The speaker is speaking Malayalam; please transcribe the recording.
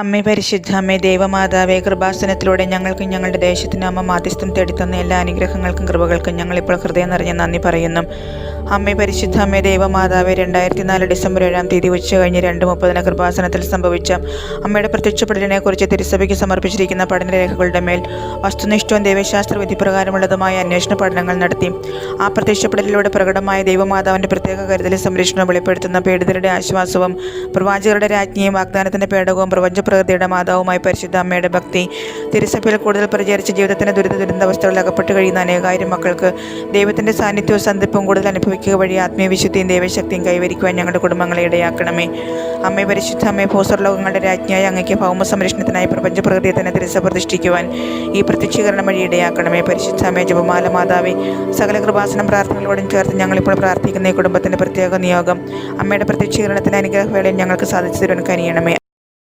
അമ്മേ പരിശുദ്ധ അമ്മേ ദേവമാതാവേ, കൃപാസനത്തിലൂടെ ഞങ്ങൾക്കും ഞങ്ങളുടെ ദേശത്തിനും അമ്മ മാധ്യസ്ഥം തേടിത്തന്ന എല്ലാ അനുഗ്രഹങ്ങൾക്കും കൃപകൾക്കും ഞങ്ങളിപ്പോൾ ഹൃദയം നിറഞ്ഞ നന്ദി പറയുന്നു. അമ്മേ പരിശുദ്ധ അമ്മേ ദേവമാതാവേ, 2004 ഡിസംബർ 7 തീയതി ഉച്ച കഴിഞ്ഞ് 2:30 കൃപാസനത്തിൽ സംഭവിച്ച അമ്മയുടെ പ്രത്യക്ഷപ്പെടലിനെ കുറിച്ച് തിരുസഭയ്ക്ക് സമർപ്പിച്ചിരിക്കുന്ന പഠനരേഖകളുടെ മേൽ വസ്തുനിഷ്ഠവും ദൈവശാസ്ത്ര വിധിപ്രകാരമുള്ളതുമായ അന്വേഷണ പഠനങ്ങൾ നടത്തി. ആ പ്രത്യക്ഷപ്പെടലിലൂടെ പ്രകടമായ ദൈവമാതാവിൻ്റെ പ്രത്യേക കരുതലും സംരക്ഷണവും വെളിപ്പെടുത്തുന്ന പീഡിതരുടെ ആശ്വാസവും പ്രവാചകരുടെ രാജ്ഞിയും വാഗ്ദാനത്തിൻ്റെ പേടകവും പ്രപഞ്ചപ്രകൃതിയുടെ മാതാവുമായി പരിശുദ്ധ അമ്മയുടെ ഭക്തി തിരുസഭയിൽ കൂടുതൽ പ്രചരിച്ച് ജീവിതത്തിൻ്റെ ദുരിതാവസ്ഥകളിൽ അകപ്പെട്ട് കഴിയുന്ന അനേകായിരം മക്കൾക്ക് ദൈവത്തിൻ്റെ സാന്നിധ്യവും സന്ധിപ്പും കൂടുതൽ അനുഭവിക്കുക വഴി ആത്മീയവിശുദ്ധിയും ദൈവശക്തിയും കൈവരിക്കുവാൻ ഞങ്ങളുടെ കുടുംബങ്ങളെ ഇടയാക്കണമേ. അമ്മേ പരിശുദ്ധ അമ്മേ, ഭൂസ്വർലോകങ്ങളുടെ രാജ്ഞിയായ അങ്ങയ്ക്ക് ഭൗമ സംരക്ഷണത്തിനായി പ്രപഞ്ചപ്രകൃതിയെ തന്നെ തിരുസഭ പ്രതിഷ്ഠിക്കുവാൻ ഈ പ്രത്യക്ഷീകരണം വഴി ഇടയാക്കണമേ. പരിശുദ്ധ അമ്മേ, ജപമാല മാതാവേ, സകല കൃപാസനം പ്രാർത്ഥനകളോടും ചേർത്ത് ഞങ്ങളിപ്പോൾ പ്രാർത്ഥിക്കുന്ന ഈ കുടുംബത്തിൻ്റെ പ്രത്യേക നിയോഗം അമ്മയുടെ പ്രത്യക്ഷീകരണത്തിൻ്റെ അനുഗ്രഹവേളയിൽ ഞങ്ങൾക്ക് സാധിച്ചു തരുവാൻ കനിയണമേ.